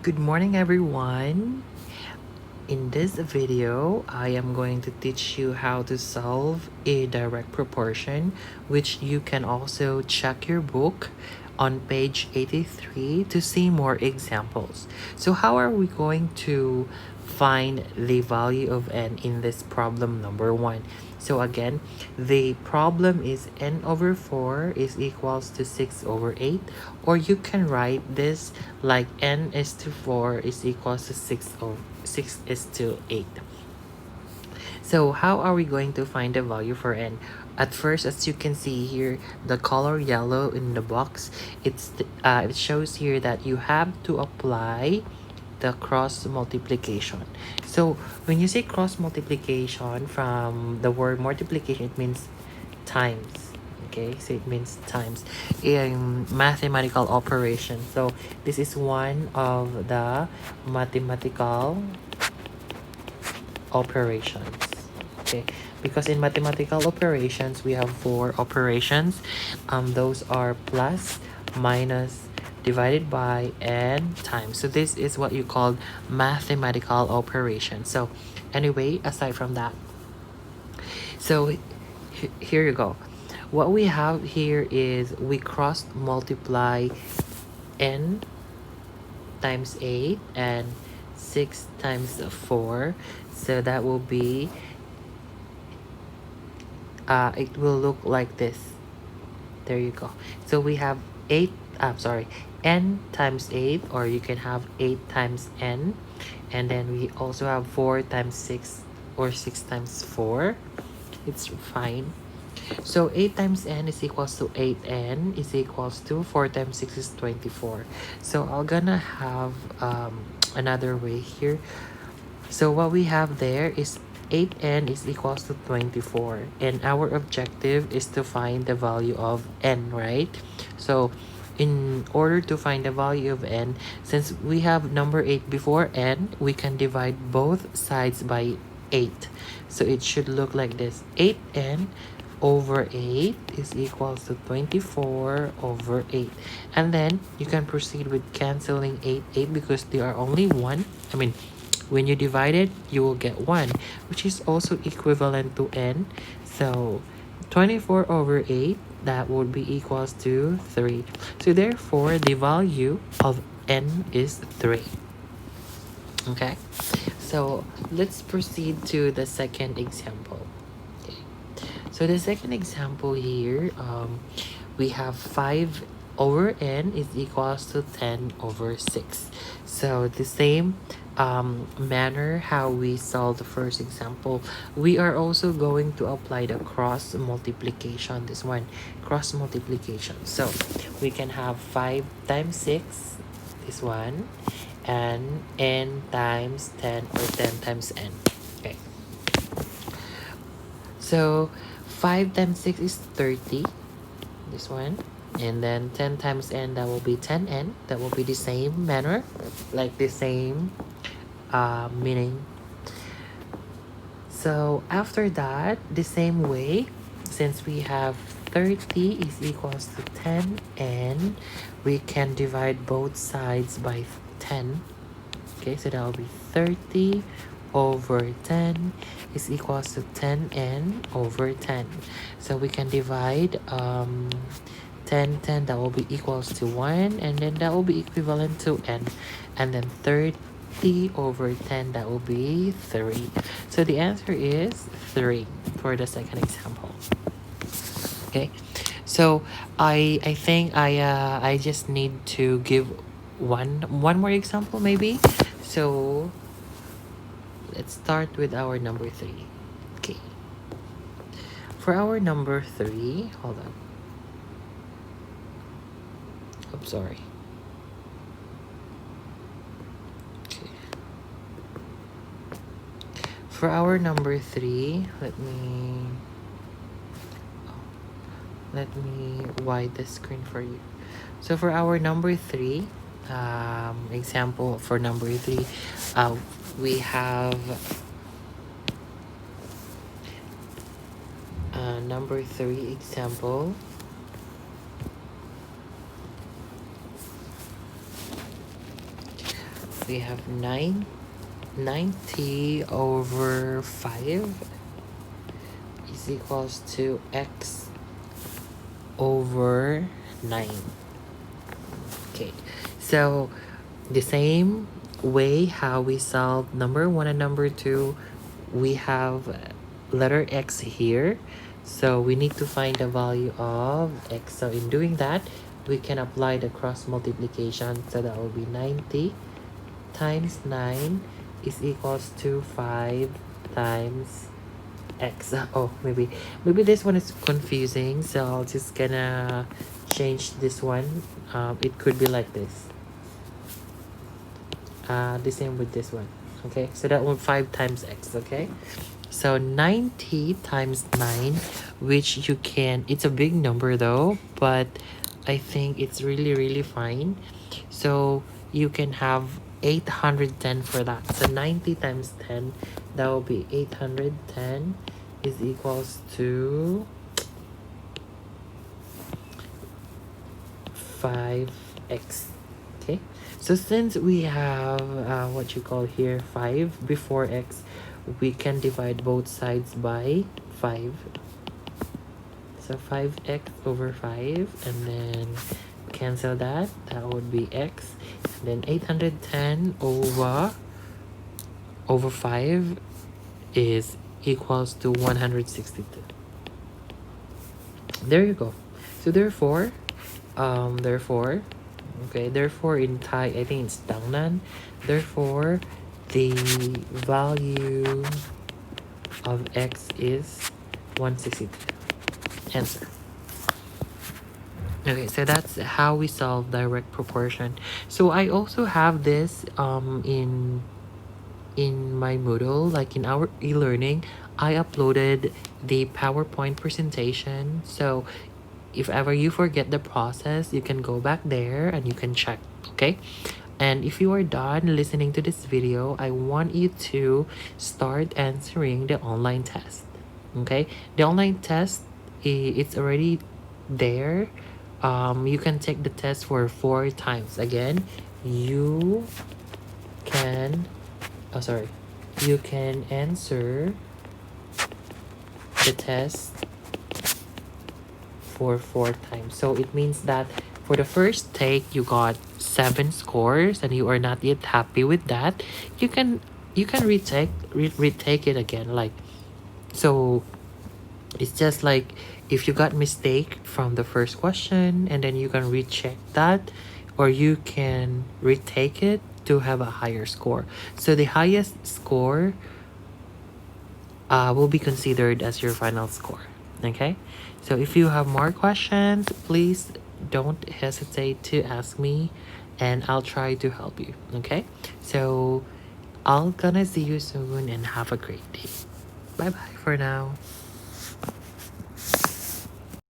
Good morning, everyone. In this video, I am going to teach you how to solve a direct proportion, which you can also check your book on page 83 to see more examples. So how are we going to find the value of n in this problem number 1? So again, the problem is n over 4 is equals to 6 over 8, or you can write this like n is to 4 is equals to 6 is to 8. So how are we going to find the value for n? At first, as you can see here, the color yellow in the box, it shows here that you have to apply the cross multiplication. So when you say cross multiplication, from the word multiplication, it means times. Okay, so it means times in mathematical operation. So this is one of the mathematical operations. Okay, because in mathematical operations we have 4 operations. Those are plus, minus, divided by, and times. So this is what you call mathematical operation. So anyway, aside from that, so here you go. What we have here is we cross multiply n times 8 and 6 times 4. So that will be it will look like this. There you go. So we have 8 n times 8, or you can have 8 times n, and then we also have 4 times 6 or 6 times 4. It's fine. So 8 times n is equals to 8n is equals to 4 times 6 is 24. So I'm gonna have another way here. So what we have there is 8n is equals to 24, and our objective is to find the value of n, right? So in order to find the value of n, since we have number 8 before n, we can divide both sides by 8. So it should look like this: 8n over 8 is equals to 24 over 8. And then you can proceed with canceling 8 because they are only one. When you divide it, you will get 1, which is also equivalent to n. So 24 over 8, that would be equals to 3. So therefore, the value of n is 3. Okay, so let's proceed to the second example. Okay. So the second example here, we have 5 over n is equals to 10 over 6. So the same manner how we solved the first example, we are also going to apply the cross multiplication. This one, cross multiplication. So we can have 5 times 6, this one, and n times 10, or 10 times n. Okay, so 5 times 6 is 30, this one, and then 10 times n, that will be 10n. That will be the same manner, like the same meaning. So after that, the same way, since we have 30 is equals to 10n, we can divide both sides by 10. Okay, so that will be 30 over 10 is equals to 10n over 10. So we can divide 10, that will be equals to 1, and then that will be equivalent to n. And then 30 over 10, that will be 3. So the answer is 3 for the second example. Okay, so I think I just need to give one more example maybe. So let's start with our number 3. Okay, for our number 3, hold on. I'm sorry. Okay. For our number 3, let me wide the screen for you. So for our number 3, example for number 3, we have number 3 example. we have 90 over 5 is equals to x over 9. Okay, so the same way how we solve number 1 and number 2, we have letter x here, so we need to find the value of x. So in doing that, we can apply the cross multiplication, so that will be 90 times 9 is equals to 5 times x. Oh, maybe this one is confusing, so I'll just gonna change this one. It could be like this. The same with this one. Okay, so that one 5 times x. Okay, so 90 times 9, which you can, it's a big number though, but I think it's really fine. So you can have 810 for that. So 90 times 10, that will be 810 is equals to 5x. Okay, so since we have what you call here 5 before x, we can divide both sides by 5. So 5x over 5, and then cancel that. That would be x. And then 810 over 5 is equals to 162. There you go. So therefore, therefore in Thai, I think it's Dangnan. Therefore, the value of x is 162. Answer. Okay, so that's how we solve direct proportion. So I also have this in my Moodle, like in our e-learning. I uploaded the PowerPoint presentation, so if ever you forget the process, you can go back there and you can check. Okay, and if you are done listening to this video, I want you to start answering the online test. Okay, the online test, it's already there. You can take the test for 4 times. Again, you can you can answer the test for 4 times. So it means that for the first take you got 7 scores and you are not yet happy with that, you can retake it again. Like, so it's just like if you got mistake from the first question, and then you can recheck that, or you can retake it to have a higher score. So the highest score will be considered as your final score. Okay, so if you have more questions, please don't hesitate to ask me and I'll try to help you. Okay, so I'll gonna see you soon and have a great day. Bye bye for now.